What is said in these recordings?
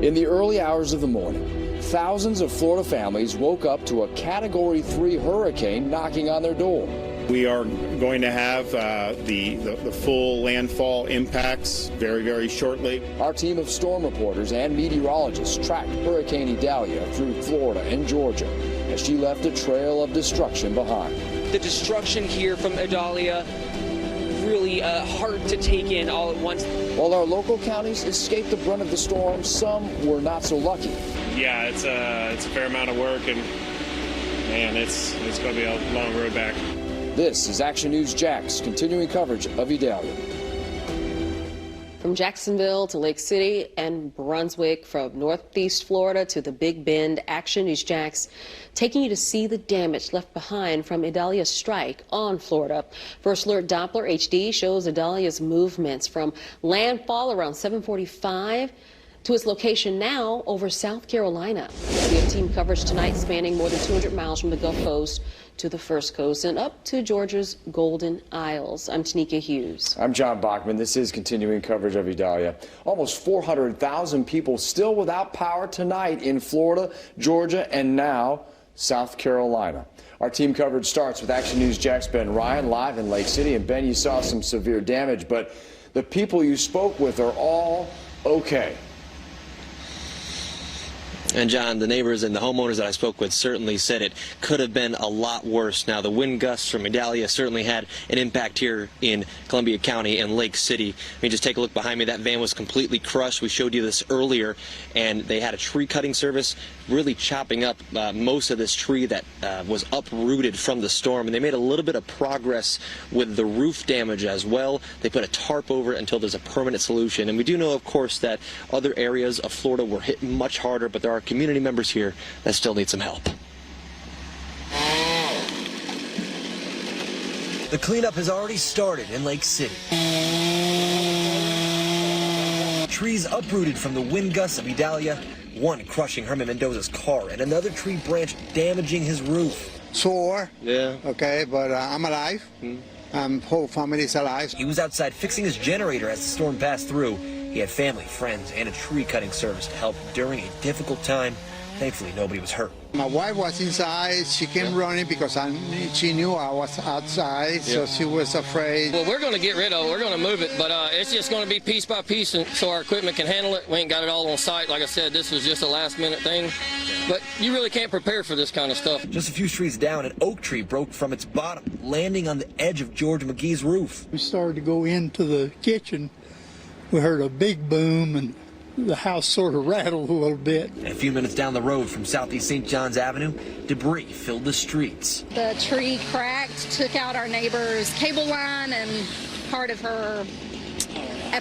In the early hours of the morning, thousands of Florida families woke up to a Category 3 hurricane knocking on their door. We are going to have the full landfall impacts very, very shortly. Our team of storm reporters and meteorologists tracked Hurricane Idalia through Florida and Georgia as she left a trail of destruction behind. The destruction here from Idalia, really hard to take in all at once. While our local counties escaped the brunt of the storm, some were not so lucky. Yeah, it's a fair amount of work, and man, it's going to be a long road back. This is Action News Jax, continuing coverage of Idalia. From Jacksonville to Lake City and Brunswick, from Northeast Florida to the Big Bend, Action News Jax taking you to see the damage left behind from Idalia's strike on Florida. First Alert Doppler HD shows Idalia's movements from landfall around 7:45 to its location now over South Carolina. We have team coverage tonight spanning more than 200 miles from the Gulf Coast to the First Coast and up to Georgia's Golden Isles. I'm Tanika Hughes. I'm John Bachman. This is continuing coverage of Idalia. Almost 400,000 people still without power tonight in Florida, Georgia, and now South Carolina. Our team coverage starts with Action News Jax Ben Ryan live in Lake City. And Ben, you saw some severe damage, but the people you spoke with are all okay. And John, the neighbors and the homeowners that I spoke with certainly said it could have been a lot worse. Now, the wind gusts from Idalia certainly had an impact here in Columbia County and Lake City. I mean, just take a look behind me. That van was completely crushed. We showed you this earlier, and they had a tree cutting service really chopping up most of this tree that was uprooted from the storm. And they made a little bit of progress with the roof damage as well. They put a tarp over it until there's a permanent solution. And we do know, of course, that other areas of Florida were hit much harder, but there are community members here that still need some help. The cleanup has already started in Lake City. Trees uprooted from the wind gusts of Idalia, one crushing Herman Mendoza's car and another tree branch damaging his roof. Sore, Yeah. okay, but I'm alive. Whole family's alive. He was outside fixing his generator as the storm passed through. He had family, friends, and a tree cutting service to help during a difficult time. Thankfully, nobody was hurt. My wife was inside. She came running because she knew I was outside, so she was afraid. Well, we're going to get rid of it. We're going to move it, but it's just going to be piece by piece, and so our equipment can handle it. We ain't got it all on site. Like I said, this was just a last-minute thing, but you really can't prepare for this kind of stuff. Just a few streets down, an oak tree broke from its bottom, landing on the edge of George McGee's roof. We started to go into the kitchen. We heard a big boom, and the house sort of rattled a little bit. And a few minutes down the road from Southeast St. John's Avenue, debris filled the streets. The tree cracked, took out our neighbor's cable line and part of her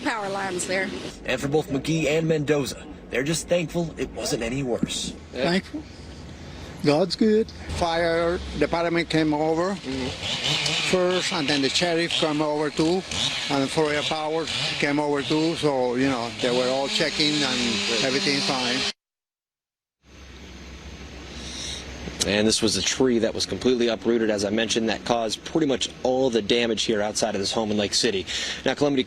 power lines there. And for both McGee and Mendoza, they're just thankful it wasn't any worse. Thankful. God's good. Fire department came over first, and then the sheriff came over too, and Florida Power came over too. So, you know, they were all checking and everything's fine. And this was a tree that was completely uprooted, as I mentioned, that caused pretty much all the damage here outside of this home in Lake City. Now, Columbia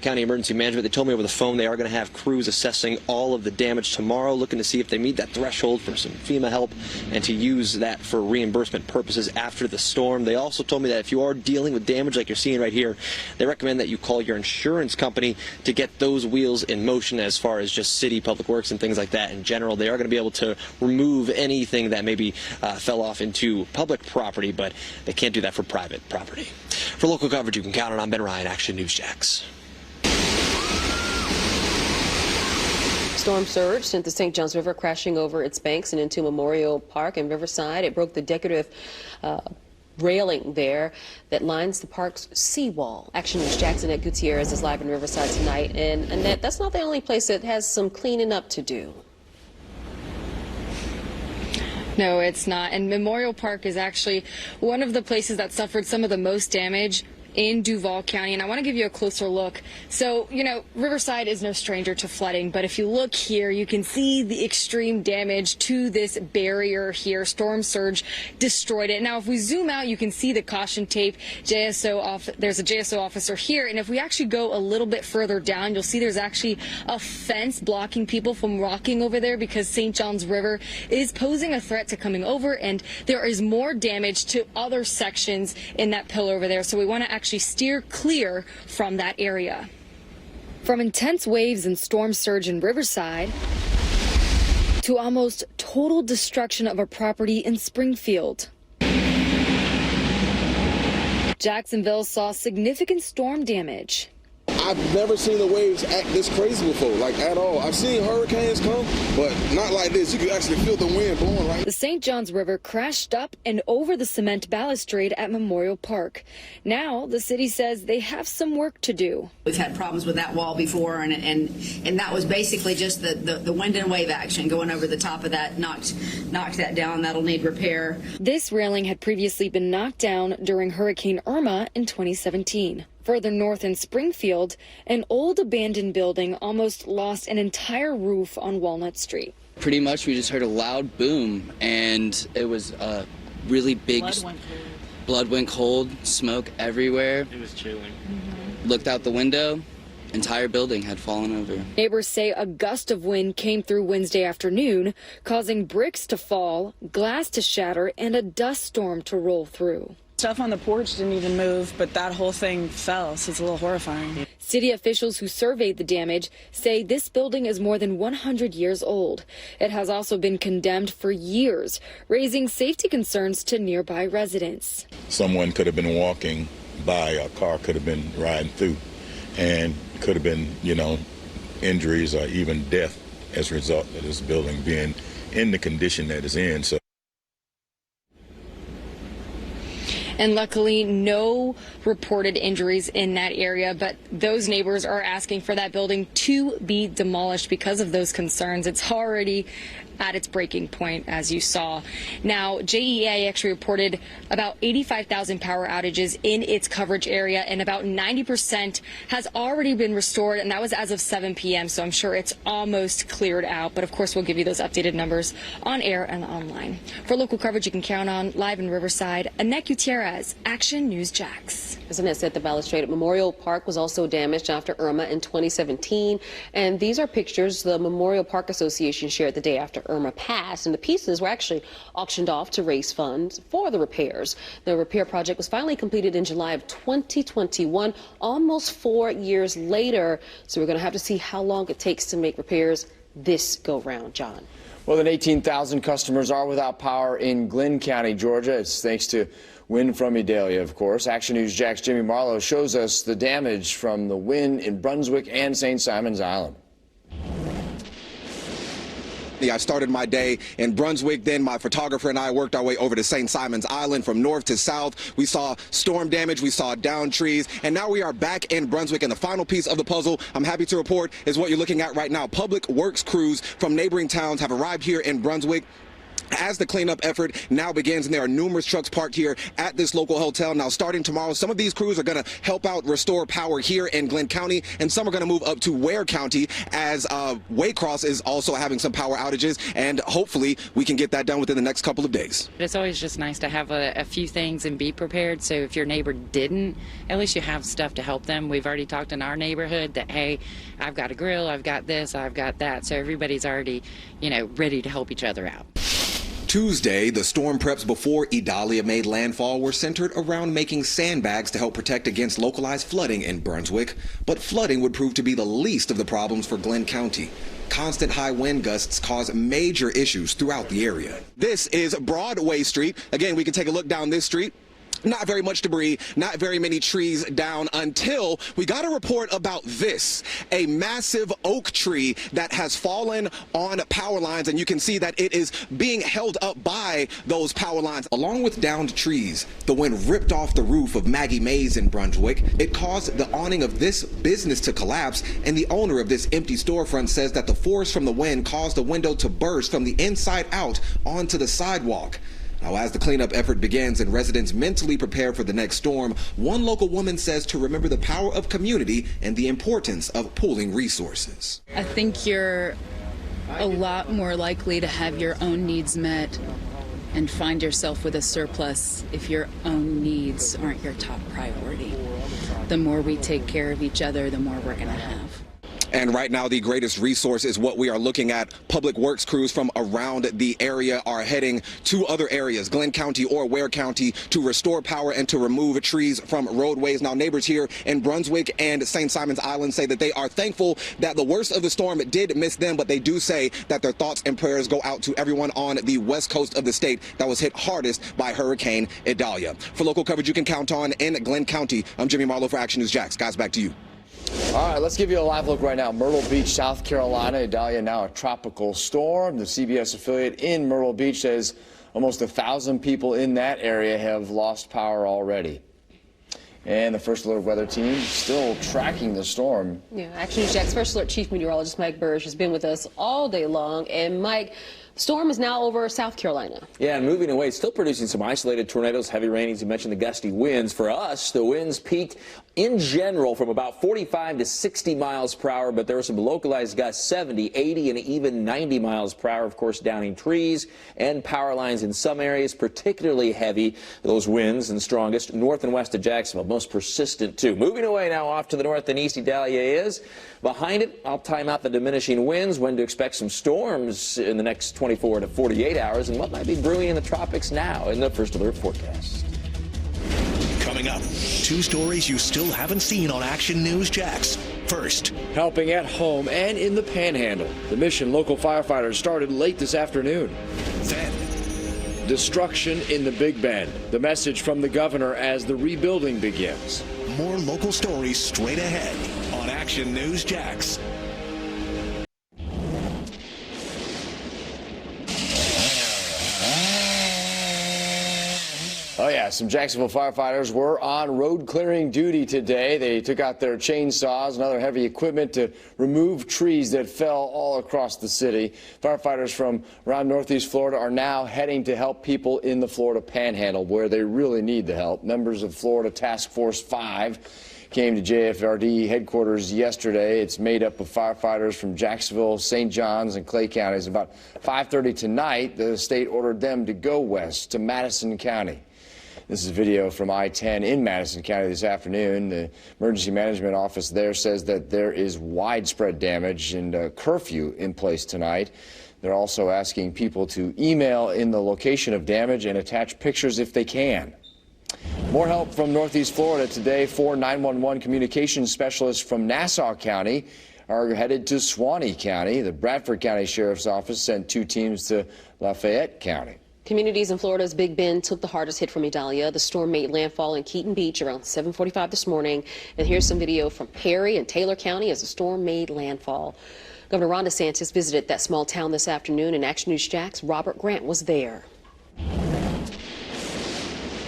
County Emergency Management, they told me over the phone they are going to have crews assessing all of the damage tomorrow, looking to see if they meet that threshold for some FEMA help and to use that for reimbursement purposes after the storm. They also told me that if you are dealing with damage like you're seeing right here, they recommend that you call your insurance company to get those wheels in motion as far as just city public works and things like that in general. They are going to be able to remove anything that maybe fell off into public property, but they can't do that for private property. For local coverage, you can count on. I'm Ben Ryan, Action News Jax. Storm surge sent the St. Johns River crashing over its banks and into Memorial Park in Riverside. It broke the decorative railing there that lines the park's seawall. Action News Jax Annette Gutierrez is live in Riverside tonight. And Annette, that's not the only place that has some cleaning up to do. No, it's not. And Memorial Park is actually one of the places that suffered some of the most damage. in Duval County, and I want to give you a closer look. So, you know, Riverside is no stranger to flooding, but if you look here, you can see the extreme damage to this barrier here. Storm surge destroyed it. Now, if we zoom out, you can see the caution tape. There's a JSO officer here, and if we actually go a little bit further down, you'll see there's actually a fence blocking people from walking over there because St. Johns River is posing a threat to coming over, and there is more damage to other sections in that pillar over there. So we want to actually steer clear from that area. From intense waves and storm surge in Riverside to almost total destruction of a property in Springfield, Jacksonville saw significant storm damage. I've never seen the waves act this crazy before, like at all. I've seen hurricanes come, but not like this. You can actually feel the wind blowing right. The St. Johns River crashed up and over the cement balustrade at Memorial Park. Now the city says they have some work to do. We've had problems with that wall before, and that was basically just the wind and wave action going over the top of that knocked that down. That'll need repair. This railing had previously been knocked down during Hurricane Irma in 2017. Further north in Springfield, an old abandoned building almost lost an entire roof on Walnut Street. Pretty much we just heard a loud boom, and it was a really big blood went cold, smoke everywhere. It was chilling. Looked out the window, entire building had fallen over. Neighbors say a gust of wind came through Wednesday afternoon, causing bricks to fall, glass to shatter, and a dust storm to roll through. Stuff on the porch didn't even move, but that whole thing fell, so it's a little horrifying. City officials who surveyed the damage say this building is more than 100 years old. It has also been condemned for years, raising safety concerns to nearby residents. Someone could have been walking by, a car could have been riding through, and could have been, injuries or even death as a result of this building being in the condition that it's in. So. And luckily, no reported injuries in that area, but those neighbors are asking for that building to be demolished because of those concerns. It's already at its breaking point, as you saw. Now, JEA actually reported about 85,000 power outages in its coverage area, and about 90% has already been restored, and that was as of 7 p.m., so I'm sure it's almost cleared out. But of course, we'll give you those updated numbers on air and online. For local coverage you can count on, live in Riverside, Annette Gutierrez, Action News Jax. As Annette said, the balustrade at Memorial Park was also damaged after Irma in 2017, and these are pictures the Memorial Park Association shared the day after Irma passed, and the pieces were actually auctioned off to raise funds for the repairs. The repair project was finally completed in July of 2021, almost 4 years later, so we're going to have to see how long it takes to make repairs this go round. John. More than 18,000 customers are without power in Glynn County, Georgia. It's thanks to wind from Idalia, of course. Action News Jack's Jimmy Marlowe shows us the damage from the wind in Brunswick and St. Simons Island. I started my day in Brunswick, then my photographer and I worked our way over to St. Simons Island. From north to south, we saw storm damage, we saw downed trees, and now we are back in Brunswick, and the final piece of the puzzle, I'm happy to report, is what you're looking at right now. Public works crews from neighboring towns have arrived here in Brunswick as the cleanup effort now begins, and there are numerous trucks parked here at this local hotel. Now, starting tomorrow, some of these crews are going to help out restore power here in Glynn County, and some are going to move up to Ware County, as Waycross is also having some power outages, and hopefully we can get that done within the next couple of days. It's always just nice to have a few things and be prepared, so if your neighbor didn't, at least you have stuff to help them. We've already talked in our neighborhood that, hey, I've got a grill, I've got this, I've got that, so everybody's already, ready to help each other out. Tuesday, the storm preps before Idalia made landfall were centered around making sandbags to help protect against localized flooding in Brunswick. But flooding would prove to be the least of the problems for Glynn County. Constant high wind gusts cause major issues throughout the area. This is Broadway Street. Again, we can take a look down this street. Not very much debris, not very many trees down, until we got a report about this, a massive oak tree that has fallen on power lines, and you can see that it is being held up by those power lines. Along with downed trees, the wind ripped off the roof of Maggie Mays in Brunswick. It caused the awning of this business to collapse, and the owner of this empty storefront says that the force from the wind caused the window to burst from the inside out onto the sidewalk. Now, as the cleanup effort begins and residents mentally prepare for the next storm, one local woman says to remember the power of community and the importance of pooling resources. I think you're a lot more likely to have your own needs met and find yourself with a surplus if your own needs aren't your top priority. The more we take care of each other, the more we're going to have. And right now, the greatest resource is what we are looking at. Public works crews from around the area are heading to other areas, Glenn County or Ware County, to restore power and to remove trees from roadways. Now, neighbors here in Brunswick and St. Simon's Island say that they are thankful that the worst of the storm did miss them, but they do say that their thoughts and prayers go out to everyone on the west coast of the state that was hit hardest by Hurricane Idalia. For local coverage you can count on in Glenn County, I'm Jimmy Marlowe for Action News Jax. Guys, back to you. All right, let's give you a live look right now. Myrtle Beach, South Carolina. Idalia now a tropical storm. The CBS affiliate in Myrtle Beach says almost 1,000 people in that area have lost power already. And the First Alert weather team still tracking the storm. Yeah, Action News Jax First Alert Chief Meteorologist Mike Burge has been with us all day long. And Mike, the storm is now over South Carolina. Yeah, and moving away, still producing some isolated tornadoes, heavy rain, as you mentioned, the gusty winds. For us, the winds peaked in general from about 45 to 60 miles per hour, but there were some localized gusts, 70, 80, and even 90 miles per hour, of course, downing trees and power lines in some areas, particularly heavy, those winds and strongest north and west of Jacksonville, most persistent too. Moving away now off to the north and east, Idalia is. Behind it, I'll time out the diminishing winds, when to expect some storms in the next 24 to 48 hours, and what might be brewing in the tropics now in the First Alert forecast. Coming up, 2 stories you still haven't seen on Action News Jax. First, helping at home and in the Panhandle. The mission local firefighters started late this afternoon. Then, destruction in the Big Bend. The message from the governor as the rebuilding begins. more local stories straight ahead on Action News Jax. Oh yeah, some Jacksonville firefighters were on road clearing duty today. They took out their chainsaws and other heavy equipment to remove trees that fell all across the city. Firefighters from around Northeast Florida are now heading to help people in the Florida Panhandle, where they really need the help. Members of Florida Task Force 5 came to JFRD headquarters yesterday. It's made up of firefighters from Jacksonville, St. Johns, and Clay counties. About 5:30 tonight, the state ordered them to go west to Madison County. This is video from I-10 in Madison County this afternoon. The emergency management office there says that there is widespread damage and a curfew in place tonight. They're also asking people to email in the location of damage and attach pictures if they can. More help from Northeast Florida today. 4 911 communications specialists from Nassau County are headed to Suwannee County. The Bradford County Sheriff's Office sent 2 teams to Lafayette County. Communities in Florida's Big Bend took the hardest hit from Idalia. The storm made landfall in Keaton Beach around 7:45 this morning. And here's some video from Perry and Taylor County as the storm made landfall. Governor Ron DeSantis visited that small town this afternoon, and Action News Jax Robert Grant was there.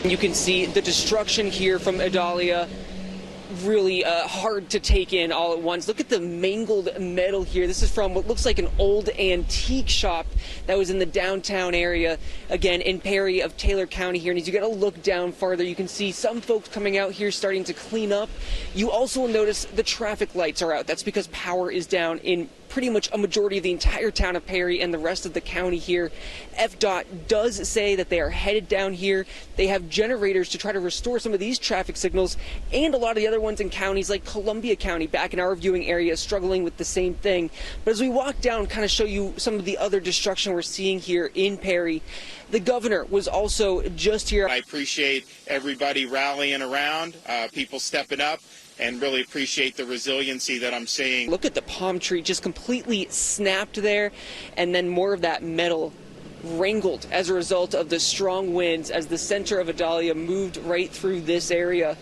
You can see the destruction here from Idalia. Really hard to take in all at once. Look at the mangled metal here. This is from what looks like an old antique shop that was in the downtown area, again in Perry of Taylor County here. And as you got to look down farther, you can see some folks coming out here starting to clean up. You also will notice the traffic lights are out. That's because power is down in pretty much a majority of the entire town of Perry and the rest of the county here. FDOT does say that they are headed down here. They have generators to try to restore some of these traffic signals, and a lot of the other ones in counties like Columbia County, back in our viewing area, struggling with the same thing. But as we walk down, kind of show you some of the other destruction we're seeing here in Perry. The governor was also just here. I appreciate everybody rallying around, people stepping up, and really appreciate the resiliency that I'm seeing. Look at the palm tree just completely snapped there, and then more of that metal wrangled as a result of the strong winds as the center of Idalia moved right through this area.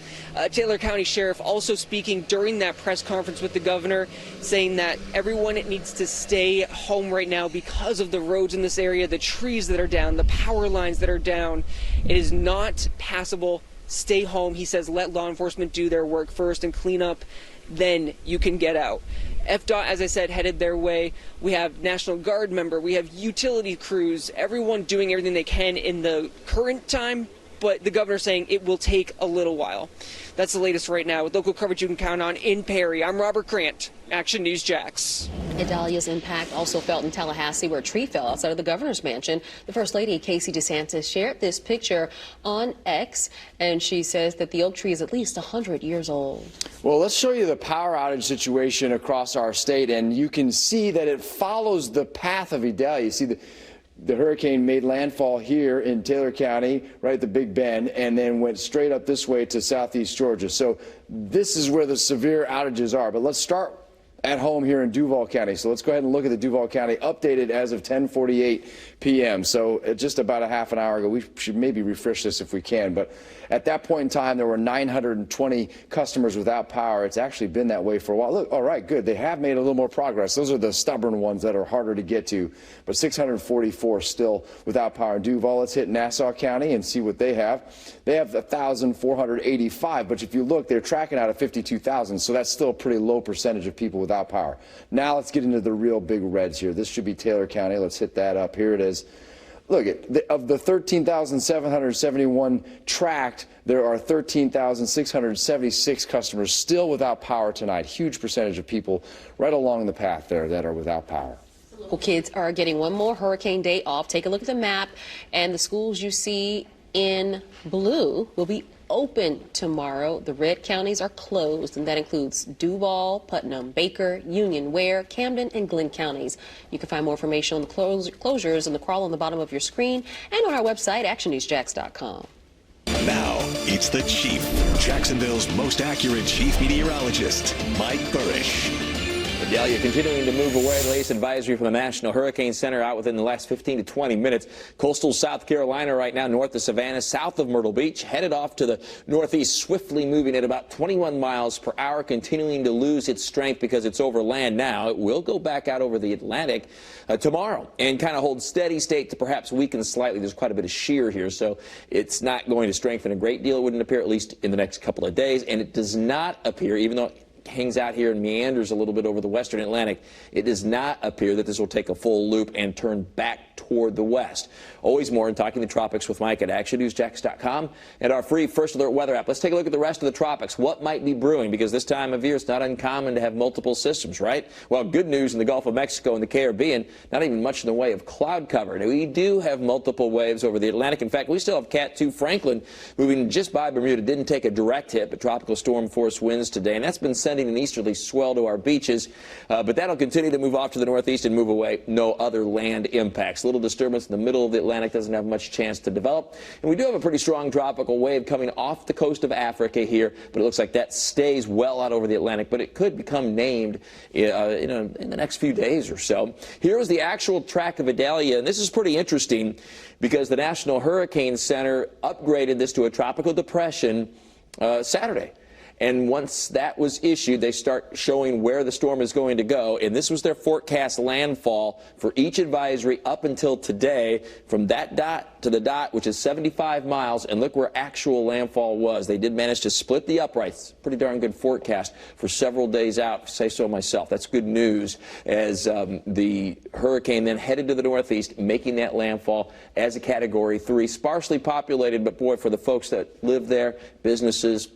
Taylor County Sheriff also speaking during that press conference with the governor, saying that everyone needs to stay home right now because of the roads in this area, the trees that are down, the power lines that are down. It is not passable. Stay home. He says let law enforcement do their work first and clean up then you can get out. FDOT, as I said, headed their way. We have National Guard member, we have utility crews, everyone doing everything they can in the current time, but the governor saying it will take a little while. That's the latest right now. With local coverage you can count on in Perry, I'm Robert Grant, Action News Jax. Idalia's impact also felt in Tallahassee, where a tree fell outside of the governor's mansion. The First Lady, Casey DeSantis, shared this picture on X, and she says that the oak tree is at least 100 years old. Well, let's show you the power outage situation across our state, and you can see that it follows the path of Idalia. You see the hurricane made landfall here in Taylor County, right at the Big Bend, and then went straight up this way to southeast Georgia. So this is where the severe outages are. But let's start at home here in Duval County. So let's go ahead and look at the Duval County updated as of 10:48 p.m. So just about a half an hour ago. We should maybe refresh this if we can. But at that point in time, there were 920 customers without power. It's actually been that way for a while. Look, all right, good. They have made a little more progress. Those are the stubborn ones that are harder to get to. But 644 still without power in Duval. Let's hit Nassau County and see what they have. They have 1,485. But if you look, they're tracking out of 52,000. So that's still a pretty low percentage of people without power. Now let's get into the real big reds here. This should be Taylor County. Let's hit that up. Here it is. Look, of the 13,771 tracked, there are 13,676 customers still without power tonight. Huge percentage of people right along the path there that are without power. Local kids are getting one more hurricane day off. Take a look at the map, and the schools you see in blue will be open tomorrow. The red counties are closed, and that includes Duval, Putnam, Baker, Union, Ware, Camden, and Glenn counties. You can find more information on the closures in the crawl on the bottom of your screen and on our website, actionnewsjax.com. Now, it's the Chief, Jacksonville's most accurate chief meteorologist, Mike Burrish. Idalia continuing to move away. The latest advisory from the National Hurricane Center out within the last 15 to 20 minutes. Coastal South Carolina right now north of Savannah, south of Myrtle Beach, headed off to the northeast, swiftly moving at about 21 miles per hour, continuing to lose its strength because it's over land now. It will go back out over the Atlantic tomorrow and kind of hold steady state to perhaps weaken slightly. There's quite a bit of shear here, so it's not going to strengthen a great deal. It wouldn't appear, at least in the next couple of days, and it does not appear, even though hangs out here and meanders a little bit over the western Atlantic, it does not appear that this will take a full loop and turn back toward the west. Always more in Talking the Tropics with Mike at actionnewsjax.com and our free First Alert weather app. Let's take a look at the rest of the tropics. What might be brewing? Because this time of year, it's not uncommon to have multiple systems, right? Well, good news in the Gulf of Mexico and the Caribbean, not even much in the way of cloud cover. Now, we do have multiple waves over the Atlantic. In fact, we still have Cat 2 Franklin moving just by Bermuda. Didn't take a direct hit, but tropical storm force winds today, and that's been sending an easterly swell to our beaches, but that'll continue to move off to the northeast and move away. No other land impacts. Little disturbance in the middle of the Atlantic, doesn't have much chance to develop. And we do have a pretty strong tropical wave coming off the coast of Africa here, but it looks like that stays well out over the Atlantic, but it could become named in the next few days or so. Here is the actual track of Idalia, and this is pretty interesting because the National Hurricane Center upgraded this to a tropical depression Saturday. And once that was issued, they start showing where the storm is going to go. And this was their forecast landfall for each advisory up until today, from that dot to the dot, which is 75 miles. And look where actual landfall was. They did manage to split the uprights. Pretty darn good forecast for several days out, say so myself. That's good news as the hurricane then headed to the northeast, making that landfall as a Category 3. Sparsely populated, but boy, for the folks that live there, businesses,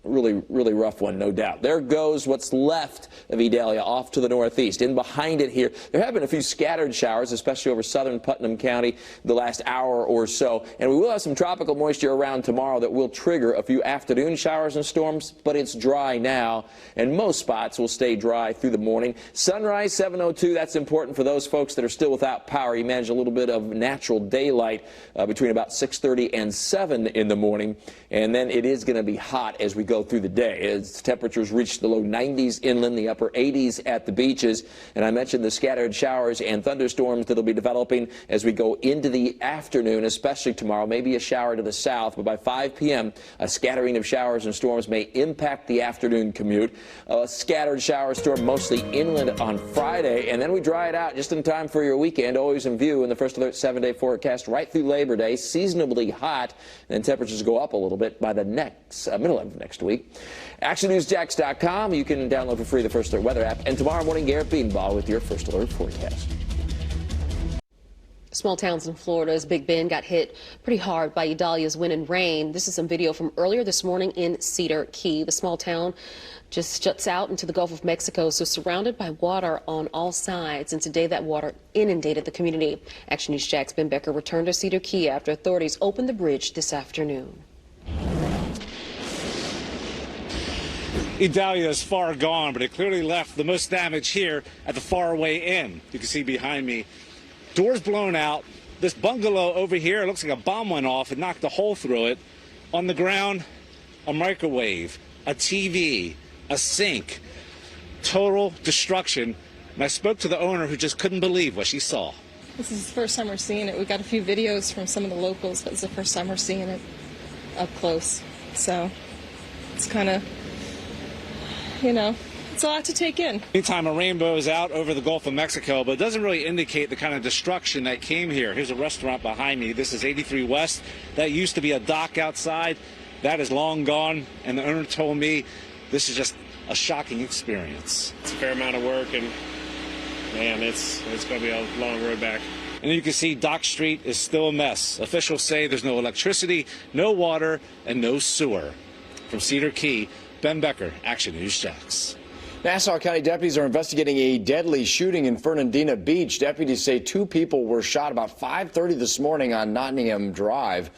really rough one, no doubt. There goes what's left of Idalia off to the northeast. In behind it here, there have been a few scattered showers, especially over southern Putnam County the last hour or so. And we will have some tropical moisture around tomorrow that will trigger a few afternoon showers and storms, but it's dry now, and most spots will stay dry through the morning. Sunrise 7:02, that's important for those folks that are still without power. You manage a little bit of natural daylight between about 6:30 and 7 in the morning, and then it is going to be hot as we go through the day as temperatures reach the low 90s inland, the upper 80s at the beaches. And I mentioned the scattered showers and thunderstorms that will be developing as we go into the afternoon, especially tomorrow. Maybe a shower to the south, but by 5 p.m. a scattering of showers and storms may impact the afternoon commute. A scattered shower storm mostly inland on Friday, and then we dry it out just in time for your weekend. Always in view in the First Alert 7-day forecast right through Labor Day. Seasonably hot, and then temperatures go up a little bit by the middle of next week. week. ActionNewsJax.com. You can download for free the First Alert Weather app. And tomorrow morning, Garrett Beanball with your First Alert forecast. Small towns in Florida's Big Bend got hit pretty hard by Idalia's wind and rain. This is some video from earlier this morning in Cedar Key. The small town just juts out into the Gulf of Mexico, so surrounded by water on all sides. And today that water inundated the community. Action News Jack's Ben Becker returned to Cedar Key after authorities opened the bridge this afternoon. Idalia is far gone, but it clearly left the most damage here at the faraway inn. You can see behind me, doors blown out. This bungalow over here, it looks like a bomb went off and knocked a hole through it. On the ground, a microwave, a TV, a sink. Total destruction. And I spoke to the owner who just couldn't believe what she saw. This is the first time we're seeing it. We got a few videos from some of the locals, but it's the first time we're seeing it up close. So it's kind of, you know, it's a lot to take in. Anytime a rainbow is out over the Gulf of Mexico, but it doesn't really indicate the kind of destruction that came here. Here's a restaurant behind me. This is 83 West. That used to be a dock outside. That is long gone, and the owner told me this is just a shocking experience. It's a fair amount of work, and man, it's going to be a long road back. And you can see Dock Street is still a mess. Officials say there's no electricity, no water, and no sewer. From Cedar Key, Ben Becker, Action News Jax. Nassau County deputies are investigating a deadly shooting in Fernandina Beach. Deputies say 2 people were shot about 5:30 this morning on Nottingham Drive.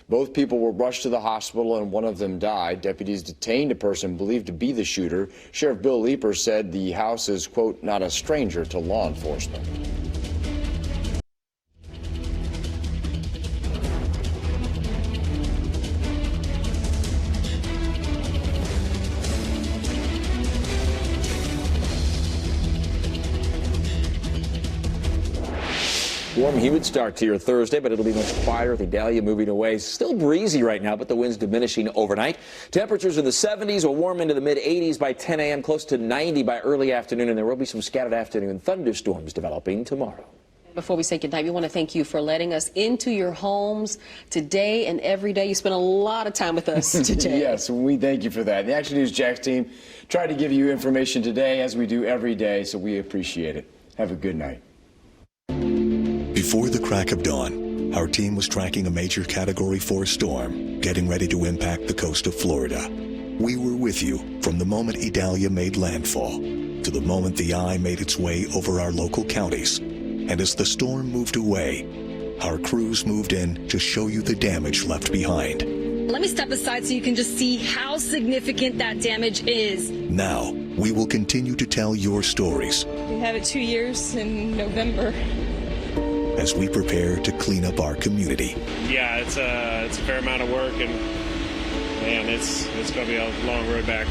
Both people were rushed to the hospital and one of them died. Deputies detained a person believed to be the shooter. Sheriff Bill Leeper said the house is, quote, not a stranger to law enforcement. Warm, humid start to your Thursday, but it'll be much quieter with Idalia moving away. Still breezy right now, but the wind's diminishing overnight. Temperatures in the 70s will warm into the mid-80s by 10 a.m., close to 90 by early afternoon, and there will be some scattered afternoon thunderstorms developing tomorrow. Before we say goodnight, we want to thank you for letting us into your homes today and every day. You spent a lot of time with us today. Yes, we thank you for that. The Action News Jax team tried to give you information today, as we do every day, so we appreciate it. Have a good night. Before the crack of dawn, our team was tracking a major Category 4 storm getting ready to impact the coast of Florida. We were with you from the moment Idalia made landfall to the moment the eye made its way over our local counties. And as the storm moved away, our crews moved in to show you the damage left behind. Let me step aside so you can just see how significant that damage is. Now, we will continue to tell your stories. We have it 2 years in November. As we prepare to clean up our community. Yeah, it's a fair amount of work, and man, it's going to be a long road back.